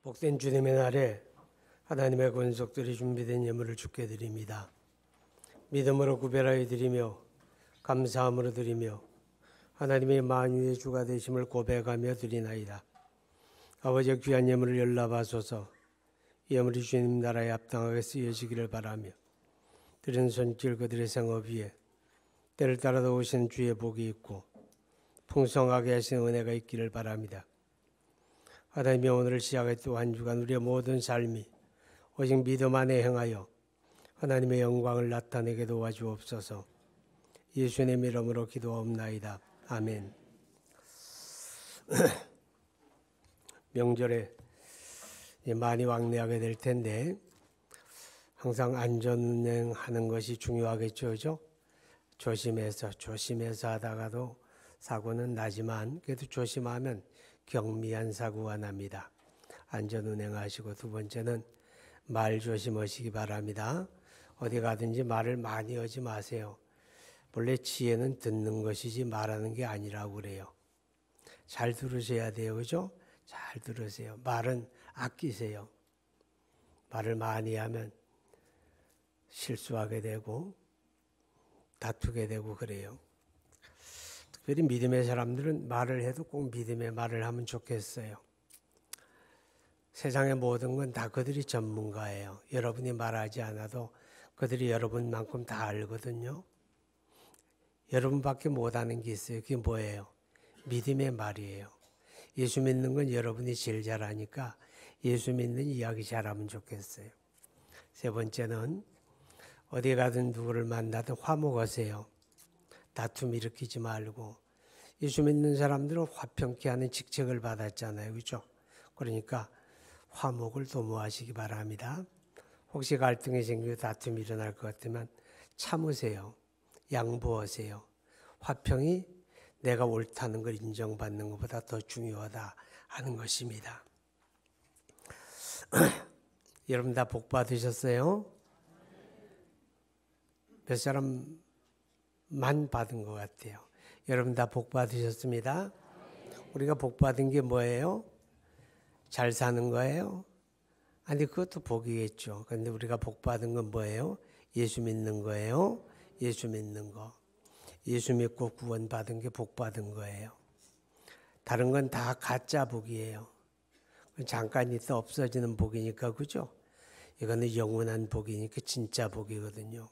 복된 주님의 날에 하나님의 권속들이 준비된 예물을 주께 드립니다. 믿음으로 구별하여 드리며 감사함으로 드리며 하나님의 만유의 주가 되심을 고백하며 드리나이다. 아버지의 귀한 예물을 열라하소서. 예물이 주님 나라에 합당하게 쓰여지기를 바라며 드린 손길 그들의 생업 위에 때를 따라도 오시는 주의 복이 있고 풍성하게 하시는 은혜가 있기를 바랍니다. 하나님이 오늘을 시작했던 한 주간 우리의 모든 삶이 오직 믿음 안에 행하여 하나님의 영광을 나타내게 도와주옵소서. 예수님 이름으로 기도하옵나이다. 아멘. 명절에 많이 왕래하게 될 텐데 항상 안전운행하는 것이 중요하겠죠. 그죠? 조심해서 하다가도 사고는 나지만 그래도 조심하면 경미한 사고가 납니다. 안전운행하시고, 두 번째는 말 조심하시기 바랍니다. 어디 가든지 말을 많이 하지 마세요. 본래 지혜는 듣는 것이지 말하는 게 아니라고 그래요. 잘 들으셔야 돼요. 그죠? 잘 들으세요. 말은 아끼세요. 말을 많이 하면 실수하게 되고 다투게 되고 그래요. 특별히 믿음의 사람들은 말을 해도 꼭 믿음의 말을 하면 좋겠어요. 세상의 모든 건 다 그들이 전문가예요. 여러분이 말하지 않아도 그들이 여러분만큼 다 알거든요. 여러분밖에 못하는 게 있어요. 그게 뭐예요? 믿음의 말이에요. 예수 믿는 건 여러분이 제일 잘하니까 예수 믿는 이야기 잘하면 좋겠어요. 세 번째는 어디 가든 누구를 만나든 화목하세요. 다툼 일으키지 말고. 예수 믿는 사람들은 화평케 하는 직책을 받았잖아요. 그렇죠? 그러니까 화목을 도모하시기 바랍니다. 혹시 갈등이 생기고 다툼이 일어날 것 같으면 참으세요. 양보하세요. 화평이 내가 옳다는 걸 인정받는 것보다 더 중요하다 하는 것입니다. 여러분 다 복 받으셨어요? 몇 사람만 받은 것 같아요. 여러분 다 복 받으셨습니다. 우리가 복 받은 게 뭐예요? 잘 사는 거예요? 아니 그것도 복이겠죠. 그런데 우리가 복 받은 건 뭐예요? 예수 믿는 거예요. 예수 믿는 거. 예수 믿고 구원 받은 게 복 받은 거예요. 다른 건 다 가짜 복이에요. 잠깐 있다 없어지는 복이니까 그죠? 이거는 영원한 복이니까 진짜 복이거든요.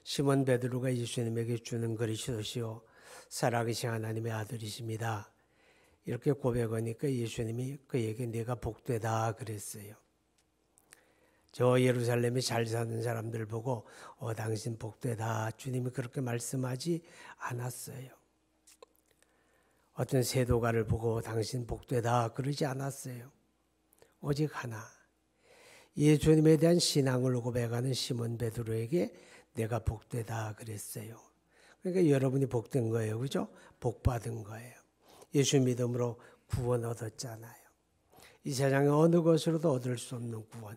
시몬 베드로가 예수님에게 주는 그리스도시요 살아계신 하나님의 아들이십니다. 이렇게 고백하니까 예수님이 그에게 내가 복되다 그랬어요. 저 예루살렘에 잘 사는 사람들 보고 당신 복되다 주님이 그렇게 말씀하지 않았어요. 어떤 세도가를 보고 당신 복되다 그러지 않았어요. 오직 하나, 예수님에 대한 신앙을 고백하는 시몬 베드로에게 내가 복되다 그랬어요. 그러니까 여러분이 복된 거예요. 그죠? 복받은 거예요. 예수 믿음으로 구원 얻었잖아요. 이 세상에 어느 것으로도 얻을 수 없는 구원,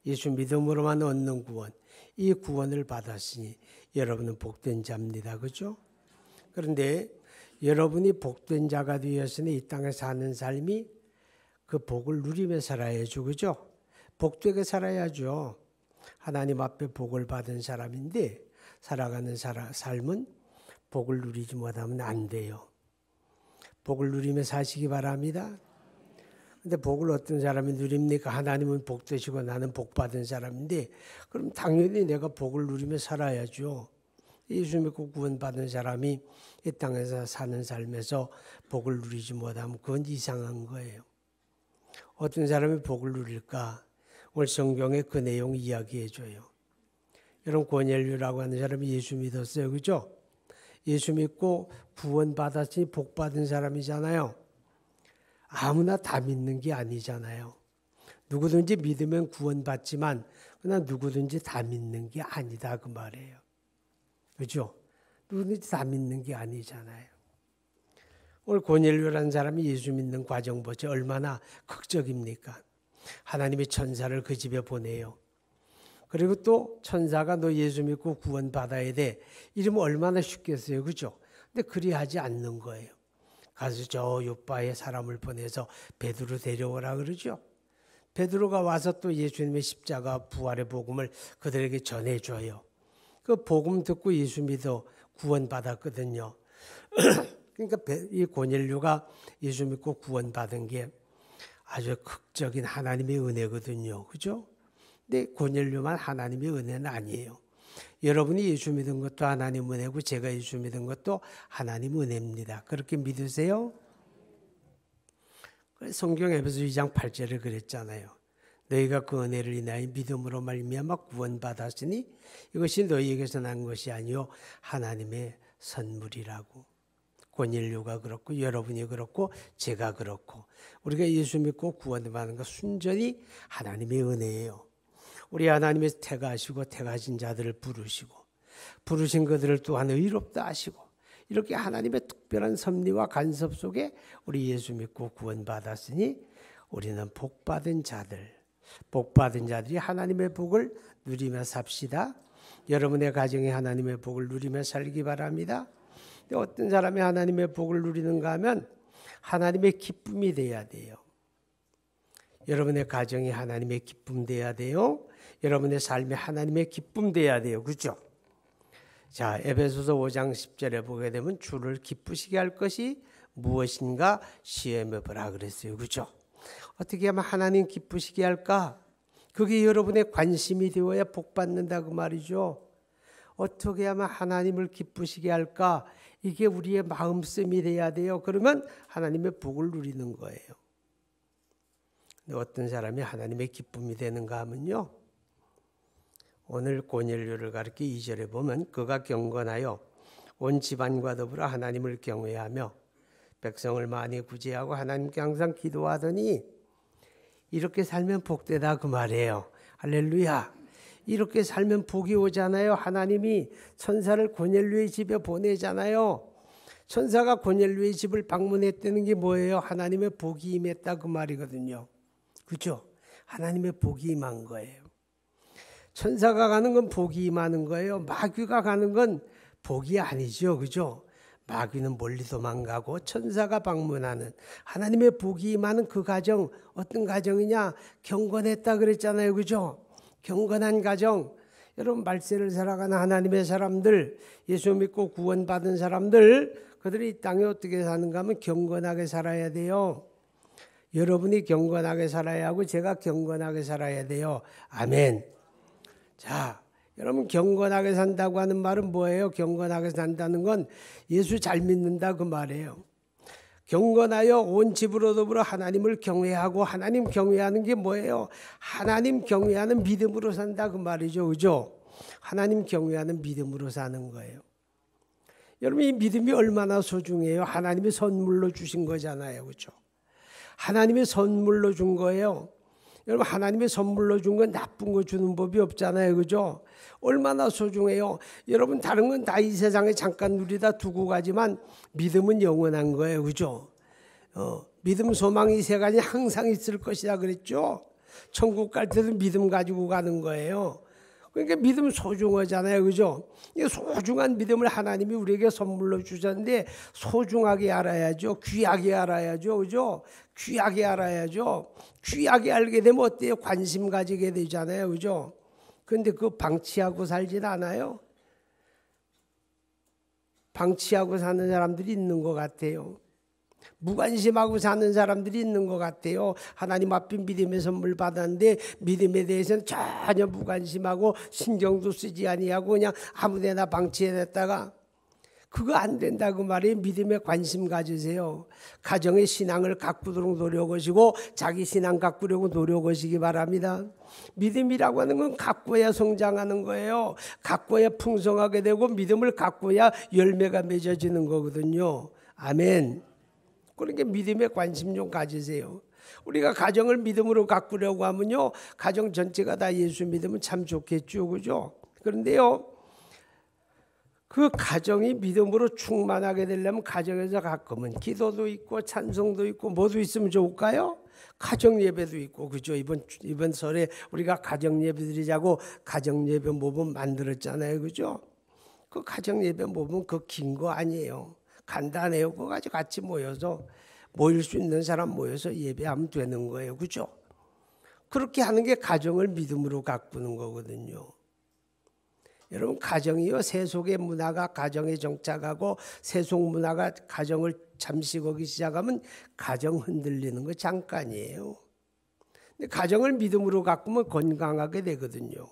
예수 믿음으로만 얻는 구원, 이 구원을 받았으니 여러분은 복된 자입니다. 그죠? 그런데 여러분이 복된 자가 되었으니 이 땅에 사는 삶이 그 복을 누리며 살아야죠. 그죠? 복되게 살아야죠. 하나님 앞에 복을 받은 사람인데 살아가는 삶은 복을 누리지 못하면 안 돼요. 복을 누리며 사시기 바랍니다. 근데 복을 어떤 사람이 누립니까? 하나님은 복 되시고 나는 복 받은 사람인데 그럼 당연히 내가 복을 누리며 살아야죠. 예수 믿고 구원 받은 사람이 이 땅에서 사는 삶에서 복을 누리지 못하면 그건 이상한 거예요. 어떤 사람이 복을 누릴까? 오늘 성경에 그 내용 이야기해 줘요. 여러분 고넬료라고 하는 사람이 예수 믿었어요. 그죠? 예수 믿고 구원 받았으니 복 받은 사람이잖아요. 아무나 다 믿는 게 아니잖아요. 누구든지 믿으면 구원 받지만 그냥 누구든지 다 믿는 게 아니다 그 말이에요. 그죠? 누구든지 다 믿는 게 아니잖아요. 오늘 고넬료라는 사람이 예수 믿는 과정 보죠. 얼마나 극적입니까? 하나님이 천사를 그 집에 보내요. 그리고 또 천사가 너 예수 믿고 구원 받아야 돼. 이러면 얼마나 쉽겠어요. 그죠? 근데 그리하지 않는 거예요. 가서 저 요바에 사람을 보내서 베드로 데려오라 그러죠. 베드로가 와서 또 예수님의 십자가 부활의 복음을 그들에게 전해줘요. 그 복음 듣고 예수 믿어 구원받았거든요. 그러니까 이 고넬료가 예수 믿고 구원받은 게 아주 극적인 하나님의 은혜거든요. 그죠? 근데 고넬료만 하나님의 은혜는 아니에요. 여러분이 예수 믿은 것도 하나님 은혜고 제가 예수 믿은 것도 하나님 은혜입니다. 그렇게 믿으세요? 성경 에베소 2장 8절에 그랬잖아요. 너희가 그 은혜를 인하여 믿음으로 말미암아 구원받았으니 이것이 너희에게서 난 것이 아니요 하나님의 선물이라고. 고넬료가 그렇고 여러분이 그렇고 제가 그렇고 우리가 예수 믿고 구원받는 것 순전히 하나님의 은혜예요. 우리 하나님의 택하시고 택하신 자들을 부르시고 부르신 그들을 또한 의롭다 하시고 이렇게 하나님의 특별한 섭리와 간섭 속에 우리 예수 믿고 구원받았으니 우리는 복받은 자들이 하나님의 복을 누리며 삽시다. 여러분의 가정에 하나님의 복을 누리며 살기 바랍니다. 어떤 사람이 하나님의 복을 누리는가 하면 하나님의 기쁨이 돼야 돼요. 여러분의 가정이 하나님의 기쁨 돼야 돼요. 여러분의 삶이 하나님의 기쁨 돼야 돼요. 그렇죠? 자, 에베소서 5장 10절에 보게 되면 주를 기쁘시게 할 것이 무엇인가 시험해 보라 그랬어요. 그렇죠? 어떻게 하면 하나님 기쁘시게 할까? 그게 여러분의 관심이 되어야 복 받는다 그 말이죠. 어떻게 하면 하나님을 기쁘시게 할까? 이게 우리의 마음씀이 돼야 돼요. 그러면 하나님의 복을 누리는 거예요. 근데 어떤 사람이 하나님의 기쁨이 되는가 하면요. 오늘 고넬료를 가르쳐 2절에 보면 그가 경건하여 온 집안과 더불어 하나님을 경외하며 백성을 많이 구제하고 하나님께 항상 기도하더니 이렇게 살면 복되다 그 말이에요. 할렐루야. 이렇게 살면 복이 오잖아요. 하나님이 천사를 고넬료의 집에 보내잖아요. 천사가 고넬료의 집을 방문했다는 게 뭐예요? 하나님의 복이 임했다 그 말이거든요. 그렇죠? 하나님의 복이 임한 거예요. 천사가 가는 건 복이 임하는 거예요. 마귀가 가는 건 복이 아니죠. 그죠? 마귀는 멀리 도망가고 천사가 방문하는 하나님의 복이 임하는 그 가정 어떤 가정이냐? 경건했다 그랬잖아요. 그죠? 경건한 가정. 여러분 말세를 살아가는 하나님의 사람들, 예수 믿고 구원받은 사람들, 그들이 이 땅에 어떻게 사는가 하면 경건하게 살아야 돼요. 여러분이 경건하게 살아야 하고 제가 경건하게 살아야 돼요. 아멘. 자, 여러분 경건하게 산다고 하는 말은 뭐예요? 경건하게 산다는 건 예수 잘 믿는다 그 말이에요. 경건하여 온 집으로 더불어 하나님을 경외하고 하나님 경외하는 게 뭐예요? 하나님 경외하는 믿음으로 산다 그 말이죠. 그죠? 하나님 경외하는 믿음으로 사는 거예요. 여러분 이 믿음이 얼마나 소중해요? 하나님이 선물로 주신 거잖아요. 그죠? 하나님이 선물로 준 거예요. 여러분 하나님의 선물로 준 건 나쁜 거 주는 법이 없잖아요. 그죠? 얼마나 소중해요. 여러분 다른 건 다 이 세상에 잠깐 누리다 두고 가지만 믿음은 영원한 거예요. 그죠? 믿음 소망이 세 가지 항상 있을 것이라 그랬죠. 천국 갈 때도 믿음 가지고 가는 거예요. 그러니까 믿음 소중하잖아요. 그죠? 이 소중한 믿음을 하나님이 우리에게 선물로 주셨는데 소중하게 알아야죠. 귀하게 알아야죠. 그죠? 귀하게 알아야죠. 귀하게 알게 되면 어때요? 관심 가지게 되잖아요. 그죠? 그런데 그거 방치하고 살진 않아요. 방치하고 사는 사람들이 있는 것 같아요. 무관심하고 사는 사람들이 있는 것 같아요. 하나님 앞에 믿음의 선물 받았는데 믿음에 대해서는 전혀 무관심하고 신경도 쓰지 아니하고 그냥 아무데나 방치해놨다가 그거 안 된다고 말이에요. 믿음에 관심 가지세요. 가정의 신앙을 가꾸도록 노력하시고 자기 신앙 가꾸려고 노력하시기 바랍니다. 믿음이라고 하는 건 가꿔야 성장하는 거예요. 가꿔야 풍성하게 되고 믿음을 가꿔야 열매가 맺어지는 거거든요. 아멘. 그러니까 믿음에 관심 좀 가지세요. 우리가 가정을 믿음으로 가꾸려고 하면요. 가정 전체가 다 예수 믿으면 참 좋겠죠. 그죠? 그런데요. 그 가정이 믿음으로 충만하게 되려면 가정에서 가끔은 기도도 있고 찬송도 있고 뭐도 있으면 좋을까요? 가정 예배도 있고 그죠? 이번 설에 우리가 가정 예배 드리자고 가정 예배 모범 만들었잖아요. 그죠? 그 가정 예배 모범 그 긴 거 아니에요. 간단해요. 그거 가지고 같이 모여서 모일 수 있는 사람 모여서 예배하면 되는 거예요. 그죠? 그렇게 하는 게 가정을 믿음으로 가꾸는 거거든요. 여러분, 가정이요, 세속의 문화가 가정에 정착하고 세속 문화가 가정을 잠식하기 시작하면 가정 흔들리는 거 잠깐이에요. 근데 가정을 믿음으로 가꾸면 건강하게 되거든요.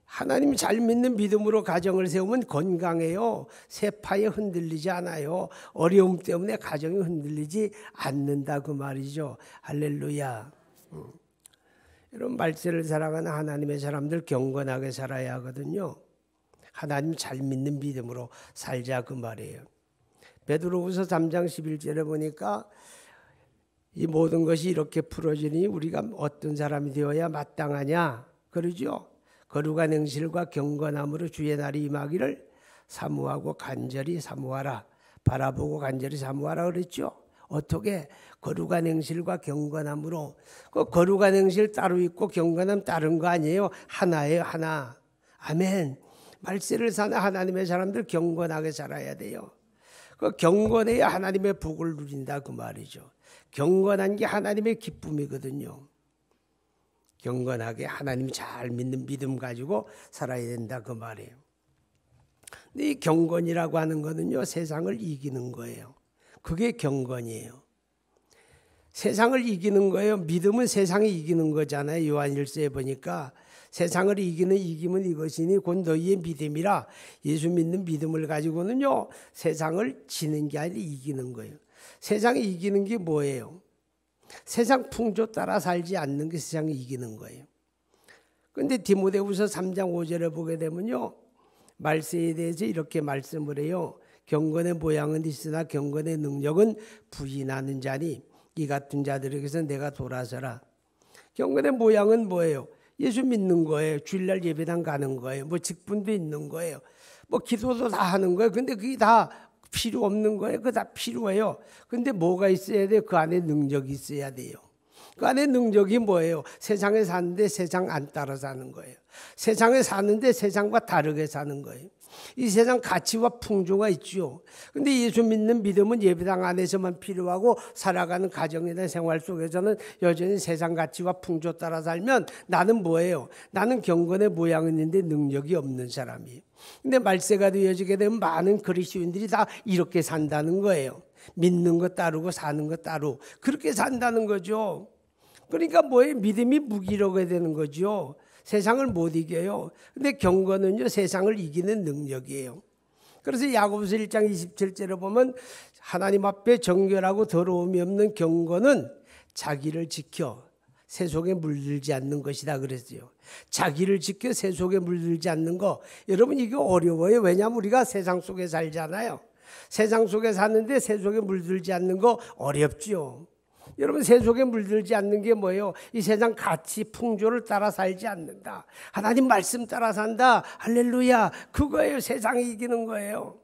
하나님 잘 믿는 믿음으로 가정을 세우면 건강해요. 세파에 흔들리지 않아요. 어려움 때문에 가정이 흔들리지 않는다 그 말이죠. 할렐루야. 여러분, 말세를 사랑하는 하나님의 사람들 경건하게 살아야 하거든요. 하나님 잘 믿는 믿음으로 살자 그 말이에요. 베드로후서 3장 11절에 보니까 이 모든 것이 이렇게 풀어지니 우리가 어떤 사람이 되어야 마땅하냐 그러죠. 거룩한 행실과 경건함으로 주의 날이 임하기를 사모하고 간절히 사모하라. 바라보고 간절히 사모하라 그랬죠. 어떻게? 거룩한 행실과 경건함으로. 그 거룩한 행실 따로 있고 경건함 다른 거 아니에요. 하나예요, 하나. 아멘. 말세를 사는 하나님의 사람들 경건하게 살아야 돼요. 그 경건해야 하나님의 복을 누린다 그 말이죠. 경건한 게 하나님의 기쁨이거든요. 경건하게 하나님 잘 믿는 믿음 가지고 살아야 된다 그 말이에요. 근데 이 경건이라고 하는 거는요, 세상을 이기는 거예요. 그게 경건이에요. 세상을 이기는 거예요. 믿음은 세상이 이기는 거잖아요. 요한일서에 보니까 세상을 이기는 이김은 이것이니 곧 너희의 믿음이라. 예수 믿는 믿음을 가지고는요, 세상을 지는 게 아니라 이기는 거예요. 세상이 이기는 게 뭐예요? 세상 풍조 따라 살지 않는 게 세상이 이기는 거예요. 그런데 디모데후서 3장 5절에 보게 되면요, 말세에 대해서 이렇게 말씀을 해요. 경건의 모양은 있으나 경건의 능력은 부인하는 자니 이 같은 자들에게서 내가 돌아서라. 경건의 모양은 뭐예요? 예수 믿는 거예요. 주일날 예배당 가는 거예요. 뭐 직분도 있는 거예요. 뭐 기도도 다 하는 거예요. 근데 그게 다 필요 없는 거예요. 그거 다 필요해요. 근데 뭐가 있어야 돼요? 그 안에 능력이 있어야 돼요. 그 안에 능력이 뭐예요? 세상에 사는데 세상 안 따라 사는 거예요. 세상에 사는데 세상과 다르게 사는 거예요. 이 세상 가치와 풍조가 있죠. 근데 예수 믿는 믿음은 예배당 안에서만 필요하고 살아가는 가정이나 생활 속에서는 여전히 세상 가치와 풍조 따라 살면 나는 뭐예요? 나는 경건의 모양은 있는데 능력이 없는 사람이에요. 근데 말세가 되어지게 되면 많은 그리스도인들이 다 이렇게 산다는 거예요. 믿는 것 따르고 사는 것 따로 그렇게 산다는 거죠. 그러니까 뭐예요? 믿음이 무기력하게 되는 거죠. 세상을 못 이겨요. 근데 경건은요, 세상을 이기는 능력이에요. 그래서 야고보서 1장 27절에 보면 하나님 앞에 정결하고 더러움이 없는 경건은 자기를 지켜 세속에 물들지 않는 것이다 그랬어요. 자기를 지켜 세속에 물들지 않는 거. 여러분, 이게 어려워요. 왜냐하면 우리가 세상 속에 살잖아요. 세상 속에 사는데 세속에 물들지 않는 거 어렵죠. 여러분, 세속에 물들지 않는 게 뭐예요? 이 세상 가치 풍조를 따라 살지 않는다. 하나님 말씀 따라 산다. 할렐루야. 그거예요. 세상이 이기는 거예요.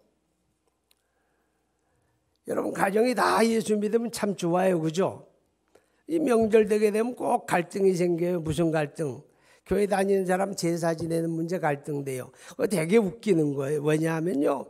여러분, 가정이 다 예수 믿으면 참 좋아요. 그죠? 이 명절 되게 되면 꼭 갈등이 생겨요. 무슨 갈등? 교회 다니는 사람 제사 지내는 문제 갈등돼요. 그거 되게 웃기는 거예요. 왜냐하면요,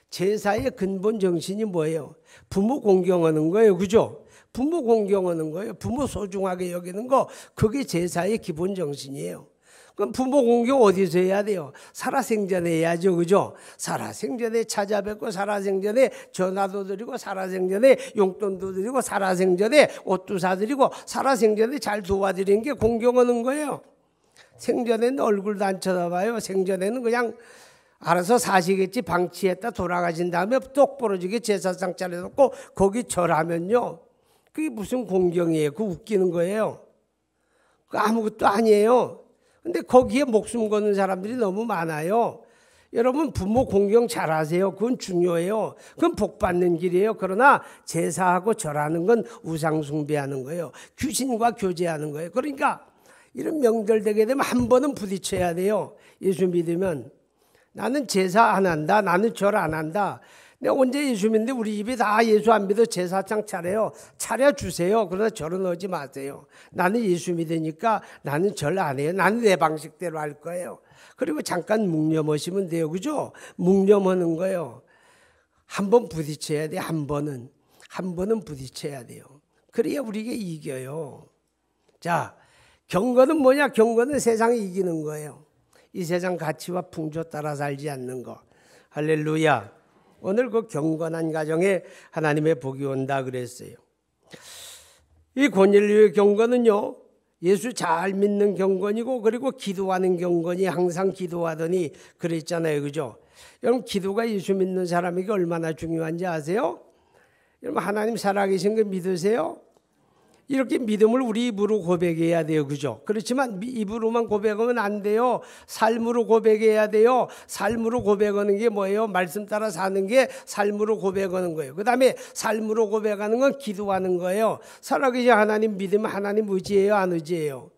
제사의 근본 정신이 뭐예요? 부모 공경하는 거예요. 그죠? 부모 공경하는 거예요. 부모 소중하게 여기는 거, 그게 제사의 기본 정신이에요. 그럼 부모 공경 어디서 해야 돼요? 살아생전에 해야죠. 그죠? 살아생전에 찾아뵙고, 살아생전에 전화도 드리고, 살아생전에 용돈도 드리고, 살아생전에 옷도 사드리고, 살아생전에 잘 도와드리는 게 공경하는 거예요. 생전에는 얼굴도 안 쳐다봐요. 생전에는 그냥 알아서 사시겠지 방치했다 돌아가신 다음에 똑부러지게 제사상 차려놓고 거기 절하면요, 그게 무슨 공경이에요? 그거 웃기는 거예요. 그거 아무것도 아니에요. 근데 거기에 목숨 거는 사람들이 너무 많아요. 여러분, 부모 공경 잘하세요. 그건 중요해요. 그건 복 받는 길이에요. 그러나 제사하고 절하는 건 우상 숭배하는 거예요. 귀신과 교제하는 거예요. 그러니까 이런 명절 되게 되면 한 번은 부딪혀야 돼요. 예수 믿으면. 나는 제사 안 한다. 나는 절 안 한다. 내가 언제 예수 믿는데 우리 집에 다 예수 안 믿어 제사장 차려요. 차려주세요. 그러나 절은 하지 마세요. 나는 예수 믿으니까 나는 절 안 해요. 나는 내 방식대로 할 거예요. 그리고 잠깐 묵념하시면 돼요. 그죠? 묵념하는 거예요. 한 번 부딪혀야 돼. 한 번은 부딪혀야 돼요. 그래야 우리가 이겨요. 자, 경건은 뭐냐? 경건은 세상을 이기는 거예요. 이 세상 가치와 풍조 따라 살지 않는 거. 할렐루야. 오늘 그 경건한 가정에 하나님의 복이 온다 그랬어요. 이 고넬료의 경건은요, 예수 잘 믿는 경건이고, 그리고 기도하는 경건이 항상 기도하더니 그랬잖아요. 그죠? 여러분, 기도가 예수 믿는 사람에게 얼마나 중요한지 아세요? 여러분, 하나님 살아계신 거 믿으세요? 이렇게 믿음을 우리 입으로 고백해야 돼요. 그죠? 그렇지만 입으로만 고백하면 안 돼요. 삶으로 고백해야 돼요. 삶으로 고백하는 게 뭐예요? 말씀 따라 사는 게 삶으로 고백하는 거예요. 그 다음에 삶으로 고백하는 건 기도하는 거예요. 살아계신 하나님 믿으면 하나님 의지해요? 안 의지해요?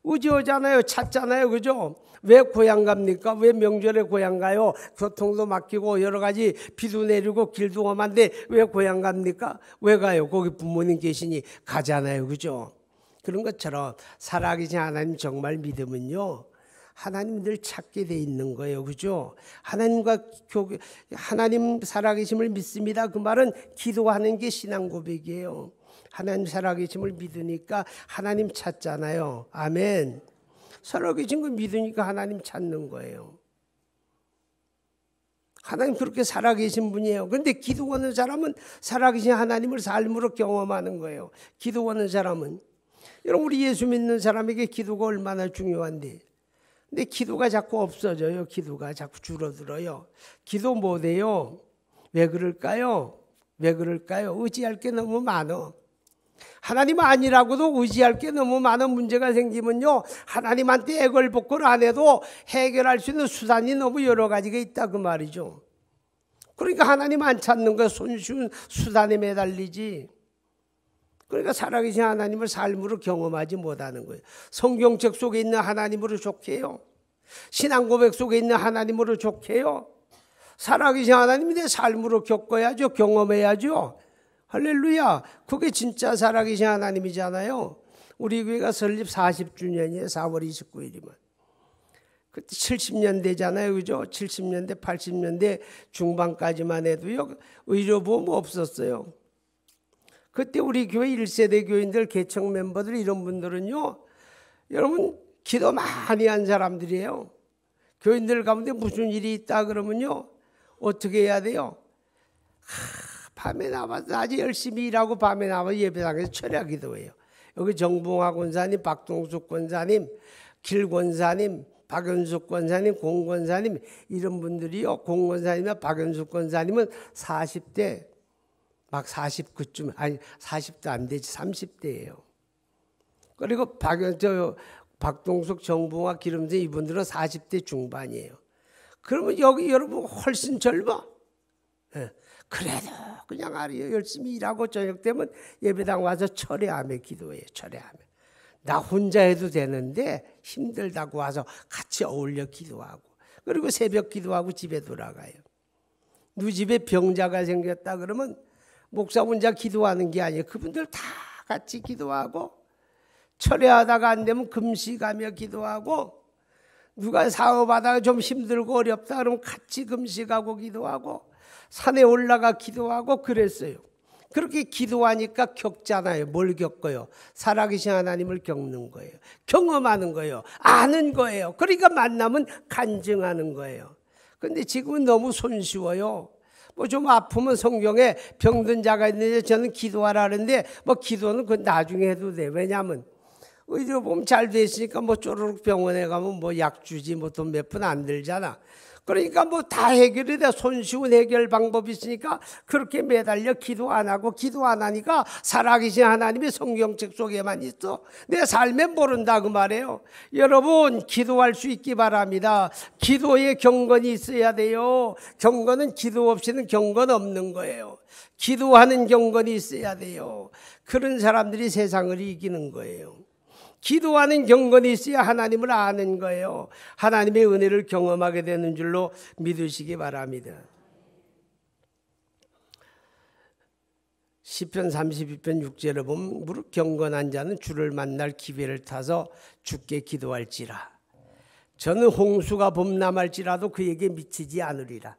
의지하잖아요. 찾잖아요. 그죠? 왜 고향 갑니까? 왜 명절에 고향 가요? 교통도 막히고 여러 가지 비도 내리고 길도 험한데 왜 고향 갑니까? 왜 가요? 거기 부모님 계시니 가잖아요. 그죠? 그런 것처럼 살아계신 하나님 정말 믿으면요, 하나님 늘 찾게 돼 있는 거예요. 그죠? 하나님 살아계심을 믿습니다. 그 말은 기도하는 게 신앙 고백이에요. 하나님 살아계심을 믿으니까 하나님 찾잖아요. 아멘. 살아계신 걸 믿으니까 하나님 찾는 거예요. 하나님 그렇게 살아계신 분이에요. 그런데 기도하는 사람은 살아계신 하나님을 삶으로 경험하는 거예요. 기도하는 사람은. 여러분, 우리 예수 믿는 사람에게 기도가 얼마나 중요한데, 근데 기도가 자꾸 없어져요. 기도가 자꾸 줄어들어요. 기도 못해요. 왜 그럴까요? 왜 그럴까요? 의지할 게 너무 많아. 하나님 아니라고도 의지할 게 너무 많은 문제가 생기면요, 하나님한테 애걸복걸 안 해도 해결할 수 있는 수단이 너무 여러 가지가 있다 그 말이죠. 그러니까 하나님 안 찾는 거야. 손쉬운 수단에 매달리지. 그러니까 살아계신 하나님을 삶으로 경험하지 못하는 거예요. 성경책 속에 있는 하나님으로 족해요. 신앙 고백 속에 있는 하나님으로 족해요. 살아계신 하나님이 내 삶으로 겪어야죠. 경험해야죠. 할렐루야. 그게 진짜 살아계신 하나님이잖아요. 우리 교회가 설립 40주년이에요. 4월 29일이면. 그때 70년대잖아요. 그죠? 70년대, 80년대 중반까지만 해도요, 의료보험 없었어요. 그때 우리 교회 1세대 교인들, 개척 멤버들, 이런 분들은요, 여러분, 기도 많이 한 사람들이에요. 교인들 가운데 무슨 일이 있다 그러면요, 어떻게 해야 돼요? 밤에 나와서 낮에 열심히 일하고 밤에 나와서 예배당에서 철야 기도해요. 여기 정봉화 권사님, 박동숙 권사님, 길 권사님, 박연숙 권사님, 공 권사님, 이런 분들이요, 공 권사님이나 박연숙 권사님은 40대 막 49쯤, 아니 40도 안 되지, 30대예요. 그리고 박동숙, 정봉화, 기름새 이분들은 40대 중반이에요. 그러면 여기 여러분 훨씬 젊어. 그래도 그냥 열심히 일하고 저녁 되면 예배당 와서 철회하며 기도해요. 철회하며. 나 혼자 해도 되는데 힘들다고 와서 같이 어울려 기도하고, 그리고 새벽 기도하고 집에 돌아가요. 누 집에 병자가 생겼다 그러면 목사 혼자 기도하는 게 아니에요. 그분들 다 같이 기도하고, 철회하다가 안 되면 금식하며 기도하고, 누가 사업하다가 좀 힘들고 어렵다 그러면 같이 금식하고 기도하고, 산에 올라가 기도하고 그랬어요. 그렇게 기도하니까 겪잖아요. 뭘 겪어요? 살아계신 하나님을 겪는 거예요. 경험하는 거예요. 아는 거예요. 그러니까 만나면 간증하는 거예요. 그런데 지금은 너무 손쉬워요. 뭐 좀 아프면 성경에 병든 자가 있는데 저는 기도하라 하는데, 뭐 기도는 그 나중에 해도 돼. 왜냐하면 의료 보면 잘 돼 있으니까 뭐 쪼르륵 병원에 가면 뭐 약 주지, 뭐 돈 몇 푼 안 들잖아. 그러니까 뭐 다 해결이 돼. 손쉬운 해결 방법이 있으니까 그렇게 매달려 기도 안 하고, 기도 안 하니까 살아계신 하나님이 성경책 속에만 있어. 내 삶에 모른다 그 말이에요. 여러분, 기도할 수 있기 바랍니다. 기도에 경건이 있어야 돼요. 경건은 기도 없이는 경건 없는 거예요. 기도하는 경건이 있어야 돼요. 그런 사람들이 세상을 이기는 거예요. 기도하는 경건이 있어야 하나님을 아는 거예요. 하나님의 은혜를 경험하게 되는 줄로 믿으시기 바랍니다. 시편 32편 6절에 보면 무릇 경건한 자는 주를 만날 기회를 타서 주께 기도할지라. 저는 홍수가 범람할지라도 그에게 미치지 않으리라.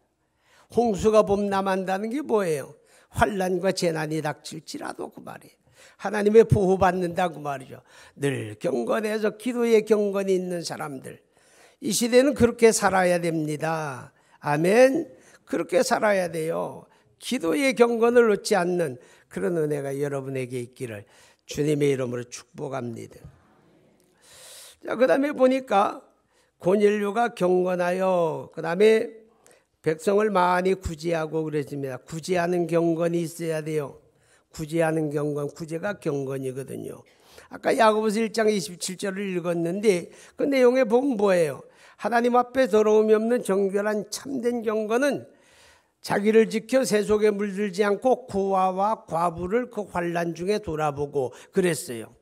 홍수가 범람한다는 게 뭐예요? 환난과 재난이 닥칠지라도 그 말이에요. 하나님의 보호받는다 그 말이죠. 늘 경건해서 기도의 경건이 있는 사람들, 이 시대는 그렇게 살아야 됩니다. 아멘. 그렇게 살아야 돼요. 기도의 경건을 놓지 않는 그런 은혜가 여러분에게 있기를 주님의 이름으로 축복합니다. 자, 그 다음에 보니까 고넬료가 경건하여 그 다음에 백성을 많이 구제하고 그랬습니다. 구제하는 경건이 있어야 돼요. 구제하는 경건, 구제가 경건이거든요. 아까 야고보서 1장 27절을 읽었는데 그 내용에 보면 뭐예요? 하나님 앞에 더러움이 없는 정결한 참된 경건은 자기를 지켜 세속에 물들지 않고 고아와 과부를 그 환난 중에 돌아보고 그랬어요.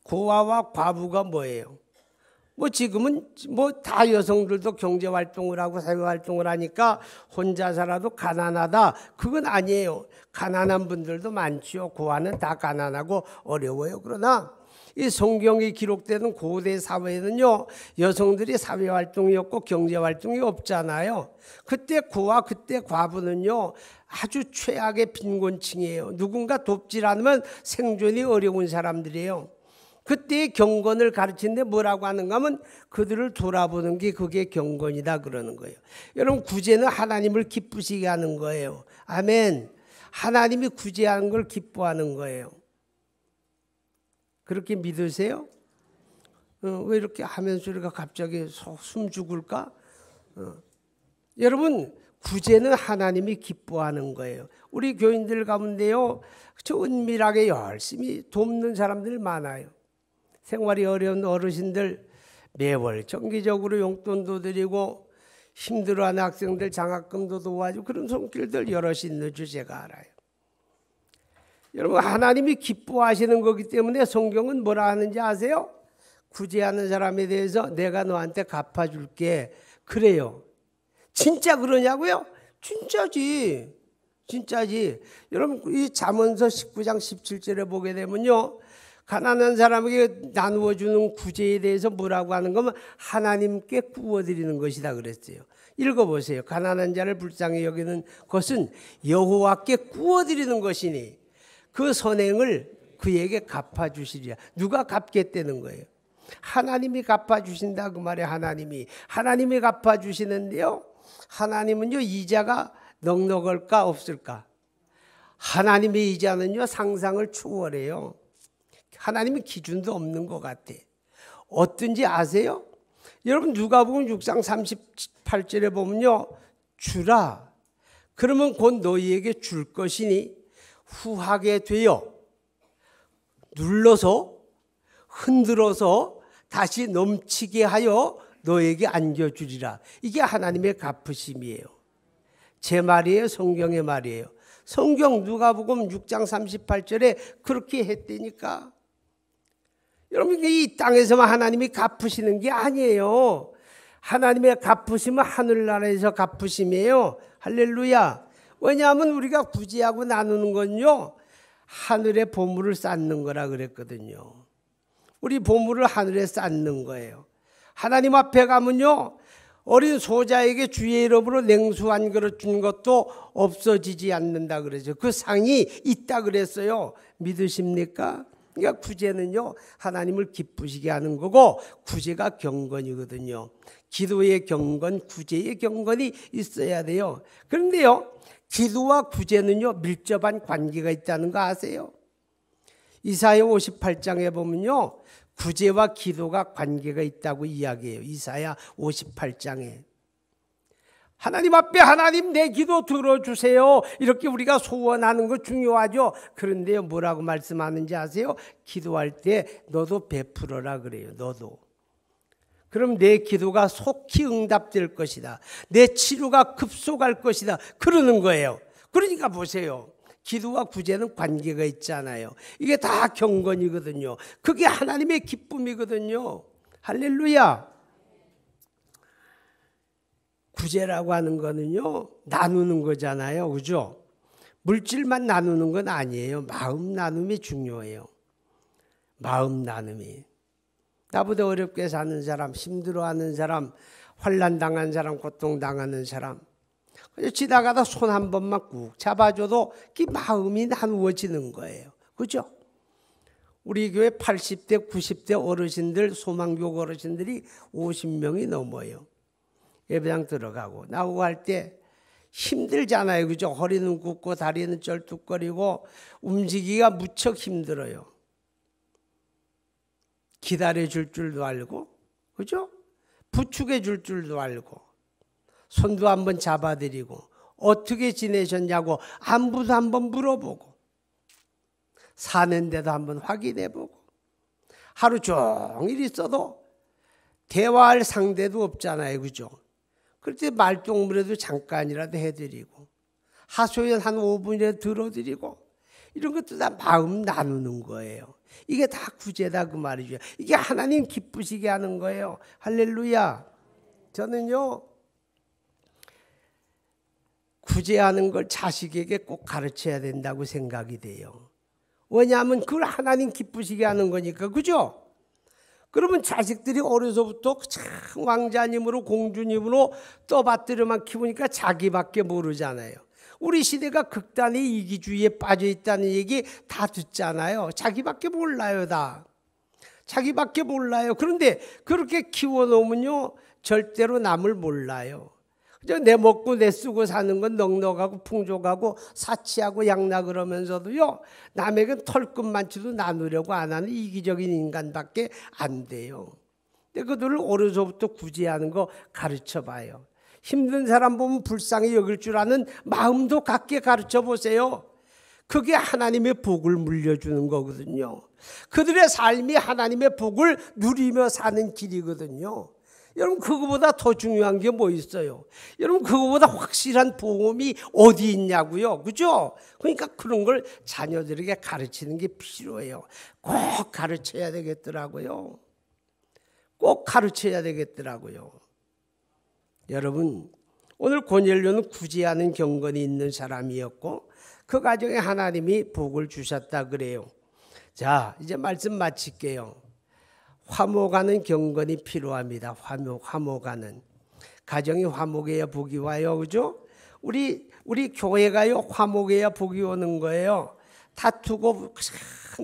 고아와 과부가 뭐예요? 지금은 다 여성들도 경제활동을 하고 사회활동을 하니까 혼자 살아도 가난하다. 그건 아니에요. 가난한 분들도 많지요. 고아는 다 가난하고 어려워요. 그러나 이 성경이 기록되는 고대 사회는요, 여성들이 사회활동이 없고 경제활동이 없잖아요. 그때 고아, 그때 과부는요, 아주 최악의 빈곤층이에요. 누군가 돕질 않으면 생존이 어려운 사람들이에요. 그때의 경건을 가르치는데 뭐라고 하는가 하면 그들을 돌아보는 게 그게 경건이다 그러는 거예요. 여러분, 구제는 하나님을 기쁘시게 하는 거예요. 아멘. 하나님이 구제하는 걸 기뻐하는 거예요. 그렇게 믿으세요? 왜 이렇게 하면서 우리가 갑자기 숨 죽을까? 여러분, 구제는 하나님이 기뻐하는 거예요. 우리 교인들 가운데요, 은밀하게 열심히 돕는 사람들 많아요. 생활이 어려운 어르신들 매월 정기적으로 용돈도 드리고 힘들어하는 학생들 장학금도 도와주고 그런 손길들 여럿이 있는 줄 제가 알아요. 여러분, 하나님이 기뻐하시는 거기 때문에 성경은 뭐라 하는지 아세요? 구제하는 사람에 대해서 내가 너한테 갚아줄게. 그래요. 진짜 그러냐고요? 진짜지. 진짜지. 여러분, 이 잠언서 19장 17절에 보게 되면요, 가난한 사람에게 나누어 주는 구제에 대해서 뭐라고 하는 거면 하나님께 구워드리는 것이다 그랬어요. 읽어보세요. 가난한 자를 불쌍히 여기는 것은 여호와께 구워드리는 것이니 그 선행을 그에게 갚아주시리라. 누가 갚겠다는 거예요? 하나님이 갚아주신다 그 말이에요. 하나님이 갚아주시는데요, 하나님은요, 이자가 넉넉할까 없을까? 하나님의 이자는요, 상상을 초월해요. 하나님의 기준도 없는 것 같아. 어떤지 아세요? 여러분, 누가복음 6장 38절에 보면요, 주라. 그러면 곧 너희에게 줄 것이니 후하게 되어 눌러서 흔들어서 다시 넘치게 하여 너에게 안겨주리라. 이게 하나님의 갚으심이에요. 제 말이에요? 성경의 말이에요? 성경 누가복음 6장 38절에 그렇게 했다니까. 여러분, 이 땅에서만 하나님이 갚으시는 게 아니에요. 하나님의 갚으심은 하늘나라에서 갚으심이에요. 할렐루야. 왜냐하면 우리가 구제하고 나누는 건요, 하늘의 보물을 쌓는 거라 그랬거든요. 우리 보물을 하늘에 쌓는 거예요. 하나님 앞에 가면요, 어린 소자에게 주의 이름으로 냉수 한 그릇 준 것도 없어지지 않는다 그러죠. 그 상이 있다 그랬어요. 믿으십니까? 그러니까 구제는요, 하나님을 기쁘시게 하는 거고, 구제가 경건이거든요. 기도의 경건, 구제의 경건이 있어야 돼요. 그런데요, 기도와 구제는요, 밀접한 관계가 있다는 거 아세요? 이사야 58장에 보면요, 구제와 기도가 관계가 있다고 이야기해요. 이사야 58장에. 하나님 앞에 하나님 내 기도 들어주세요. 이렇게 우리가 소원하는 거 중요하죠. 그런데요, 뭐라고 말씀하는지 아세요? 기도할 때 너도 베풀어라 그래요. 너도. 그럼 내 기도가 속히 응답될 것이다. 내 치료가 급속할 것이다. 그러는 거예요. 그러니까 보세요. 기도와 구제는 관계가 있잖아요. 이게 다 경건이거든요. 그게 하나님의 기쁨이거든요. 할렐루야. 구제라고 하는 거는요, 나누는 거잖아요. 그죠? 물질만 나누는 건 아니에요. 마음 나눔이 중요해요. 마음 나눔이. 나보다 어렵게 사는 사람, 힘들어하는 사람, 환난 당한 사람, 고통 당하는 사람, 지나가다 손 한 번만 꾹 잡아줘도 그 마음이 나누어지는 거예요. 그죠? 우리 교회 80대, 90대 어르신들, 소망교육 어르신들이 50명이 넘어요. 예배당 들어가고 나오고 할 때 힘들잖아요. 그죠? 허리는 굽고 다리는 쩔뚝거리고 움직이기가 무척 힘들어요. 기다려줄 줄도 알고, 그죠? 부축해 줄 줄도 알고, 손도 한번 잡아드리고, 어떻게 지내셨냐고 안부도 한번 물어보고, 사는데도 한번 확인해보고, 하루 종일 있어도 대화할 상대도 없잖아요. 그죠? 그럴 때 말동무라도 잠깐이라도 해드리고, 하소연 한 5분이라도 들어드리고, 이런 것도 다 마음 나누는 거예요. 이게 다 구제다 그 말이죠. 이게 하나님 기쁘시게 하는 거예요. 할렐루야. 저는요, 구제하는 걸 자식에게 꼭 가르쳐야 된다고 생각이 돼요. 왜냐하면 그걸 하나님 기쁘시게 하는 거니까. 그죠? 그러면 자식들이 어려서부터 참 왕자님으로 공주님으로 떠받들여만 키우니까 자기밖에 모르잖아요. 우리 시대가 극단의 이기주의에 빠져 있다는 얘기 다 듣잖아요. 자기밖에 몰라요, 다. 자기밖에 몰라요. 그런데 그렇게 키워놓으면요, 절대로 남을 몰라요. 내 먹고 내 쓰고 사는 건 넉넉하고 풍족하고 사치하고 양락 그러면서도요, 남에게 털끝만치도 나누려고 안 하는 이기적인 인간밖에 안 돼요. 근데 그들을 어려서부터 구제하는 거 가르쳐 봐요. 힘든 사람 보면 불쌍히 여길 줄 아는 마음도 갖게 가르쳐 보세요. 그게 하나님의 복을 물려주는 거거든요. 그들의 삶이 하나님의 복을 누리며 사는 길이거든요. 여러분, 그거보다 더 중요한 게 뭐 있어요? 여러분, 그거보다 확실한 보험이 어디 있냐고요. 그죠? 그러니까 그런 걸 자녀들에게 가르치는 게 필요해요. 꼭 가르쳐야 되겠더라고요. 꼭 가르쳐야 되겠더라고요. 여러분, 오늘 고넬료는 구제하는 경건이 있는 사람이었고 그 가정에 하나님이 복을 주셨다 그래요. 자, 이제 말씀 마칠게요. 화목하는 경건이 필요합니다. 화목하는. 가정이 화목해야 복이 와요. 그죠? 우리 교회가요, 화목해야 복이 오는 거예요. 다투고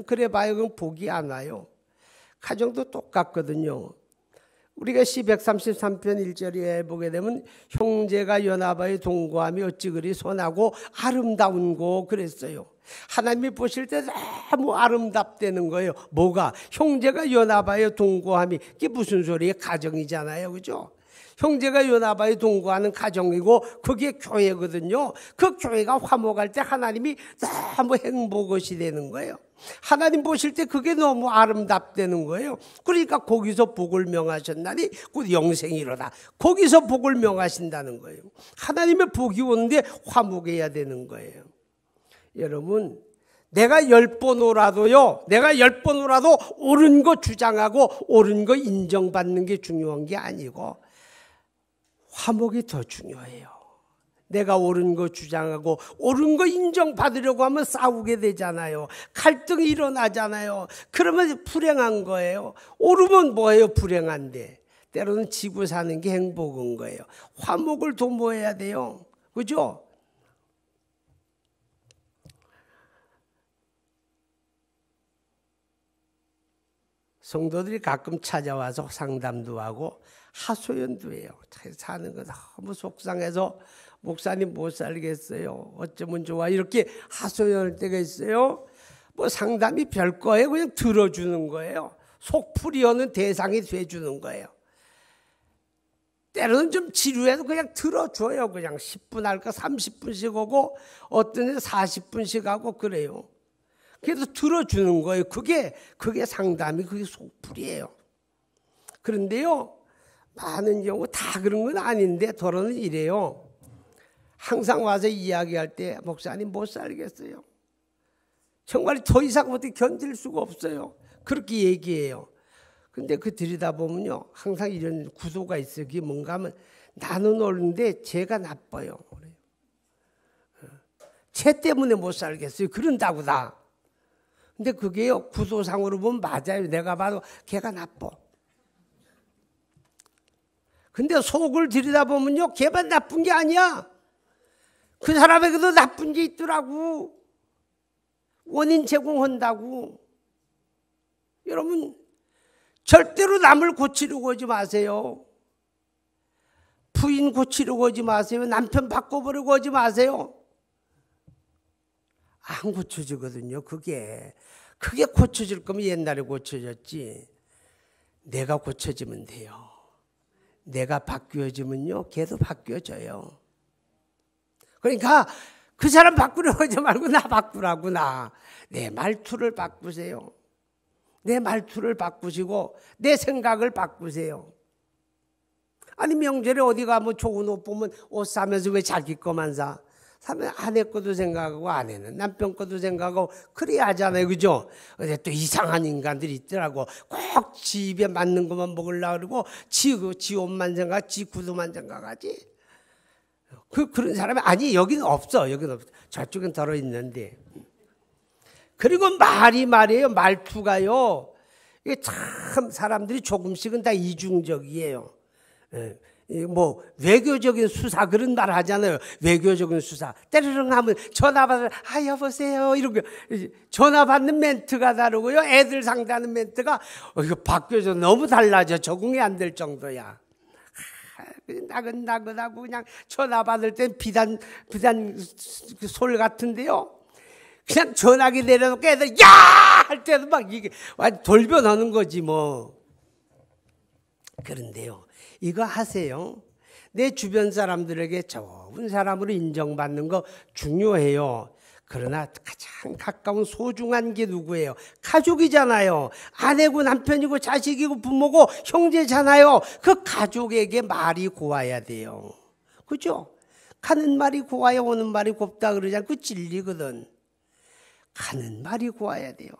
그래 봐요. 그럼 복이 안 와요. 가정도 똑같거든요. 우리가 시 133편 1절에 보게 되면 형제가 연합하여 동거함이 어찌 그리 선하고 아름다운고 그랬어요. 하나님이 보실 때 너무 아름답다는 거예요. 뭐가? 형제가 연합하여 동거함이, 이게 무슨 소리예요? 가정이잖아요. 그죠? 형제가 연합하여 동거하는 가정이고 그게 교회거든요. 그 교회가 화목할 때 하나님이 너무 행복이 되는 거예요. 하나님 보실 때 그게 너무 아름답다는 거예요. 그러니까 거기서 복을 명하셨나니 곧 영생이로다. 거기서 복을 명하신다는 거예요. 하나님의 복이 오는데 화목해야 되는 거예요. 여러분, 내가 10번 오라도 옳은 거 주장하고 옳은 거 인정받는 게 중요한 게 아니고 화목이 더 중요해요. 내가 옳은 거 주장하고 옳은 거 인정받으려고 하면 싸우게 되잖아요. 갈등이 일어나잖아요. 그러면 불행한 거예요. 옳으면 뭐예요? 불행한데. 때로는 지고 사는 게 행복한 거예요. 화목을 도모해야 돼요. 그죠? 성도들이 가끔 찾아와서 상담도 하고 하소연도 해요. 사는 거 너무 속상해서 목사님 못 살겠어요. 어쩌면 좋아. 이렇게 하소연할 때가 있어요. 뭐 상담이 별 거예요. 그냥 들어주는 거예요. 속풀이하는 대상이 돼주는 거예요. 때로는 좀 지루해도 그냥 들어줘요. 그냥 10분 할까 30분씩 오고 어떤 데 40분씩 하고 그래요. 그래서 들어주는 거예요. 그게 상담이, 그게 속풀이에요. 그런데요, 많은 경우 다 그런 건 아닌데 더러는 이래요. 항상 와서 이야기할 때 목사님 못 살겠어요. 정말 더 이상 어떻게 견딜 수가 없어요. 그렇게 얘기해요. 근데 그 들여다보면요, 항상 이런 구도가 있어요. 그게 뭔가 하면 나는 옳은데 쟤가 나빠요. 쟤 때문에 못 살겠어요. 그런다고 다. 근데 그게요, 구도상으로 보면 맞아요. 내가 봐도 걔가 나빠. 근데 속을 들여다보면요, 걔만 나쁜 게 아니야. 그 사람에게도 나쁜 게 있더라고. 원인 제공한다고. 여러분, 절대로 남을 고치려고 하지 마세요. 부인 고치려고 하지 마세요. 남편 바꿔보려고 하지 마세요. 안 고쳐지거든요. 그게 고쳐질 거면 옛날에 고쳐졌지. 내가 고쳐지면 돼요. 내가 바뀌어지면요, 걔도 바뀌어져요. 그러니까 그 사람 바꾸려고 하지 말고 나 바꾸라고. 내 말투를 바꾸세요. 내 말투를 바꾸시고 내 생각을 바꾸세요. 아니, 명절에 어디 가면 좋은 옷 보면 옷 사면서 왜 자기 거만 사? 사면 아내 것도 생각하고 아내는 남편 것도 생각하고 그래야 하잖아요. 그죠? 근데 또 이상한 인간들이 있더라고. 꼭 지 입에 맞는 것만 먹으려고 그러고 지 옷만 생각, 지 구두만 생각하지. 그런 사람이 아니, 여기는 없어. 저쪽엔 덜어 있는데. 그리고 말이에요. 말투가요. 이게 참 사람들이 조금씩은 다 이중적이에요. 뭐 외교적인 수사 그런 말 하잖아요. 외교적인 수사. 때르릉 하면 전화 받으면 여보세요 이러고 전화 받는 멘트가 다르고요. 애들 상대하는 멘트가 이거 바뀌어서 너무 달라져. 적응이 안 될 정도야. 나긋나긋하고 그냥 전화 받을 땐 비단 솔 같은데요. 그냥 전화기 내려놓고 애들 야! 할 때도 막 이게 완전 돌변하는 거지 뭐. 그런데요, 이거 하세요. 내 주변 사람들에게 좋은 사람으로 인정받는 거 중요해요. 그러나 가장 가까운 소중한 게 누구예요? 가족이잖아요. 아내고 남편이고 자식이고 부모고 형제잖아요. 그 가족에게 말이 고와야 돼요. 그죠? 가는 말이 고와야 오는 말이 곱다 그러잖아요. 그 진리거든. 가는 말이 고와야 돼요.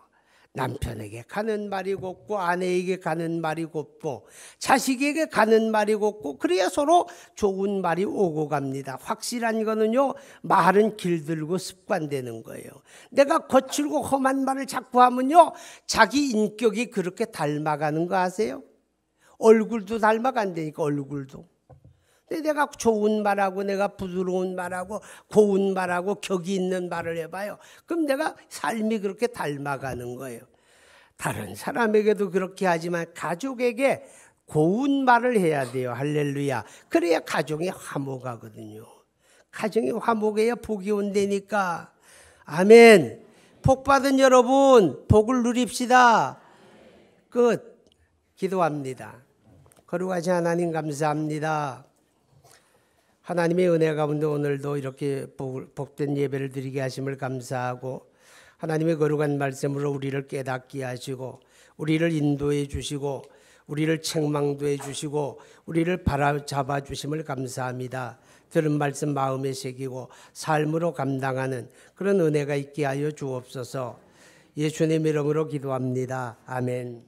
남편에게 가는 말이 곱고 아내에게 가는 말이 곱고 자식에게 가는 말이 곱고 그래야 서로 좋은 말이 오고 갑니다. 확실한 거는요, 말은 길들고 습관되는 거예요. 내가 거칠고 험한 말을 자꾸 하면요, 자기 인격이 그렇게 닮아가는 거 아세요? 얼굴도 닮아간다니까. 얼굴도. 근데 내가 좋은 말하고 내가 부드러운 말하고 고운 말하고 격이 있는 말을 해봐요. 그럼 내가 삶이 그렇게 닮아가는 거예요. 다른 사람에게도 그렇게 하지만 가족에게 고운 말을 해야 돼요. 할렐루야. 그래야 가정이 화목하거든요. 가정이 화목해야 복이 온다니까. 아멘. 복 받은 여러분, 복을 누립시다. 끝. 기도합니다. 거룩하신 하나님 감사합니다. 하나님의 은혜 가운데 오늘도 이렇게 복된 예배를 드리게 하심을 감사하고 하나님의 거룩한 말씀으로 우리를 깨닫게 하시고 우리를 인도해 주시고 우리를 책망도 주시고 우리를 바라잡아 주심을 감사합니다. 들은 말씀 마음에 새기고 삶으로 감당하는 그런 은혜가 있게 하여 주옵소서. 예수님 이름으로 기도합니다. 아멘.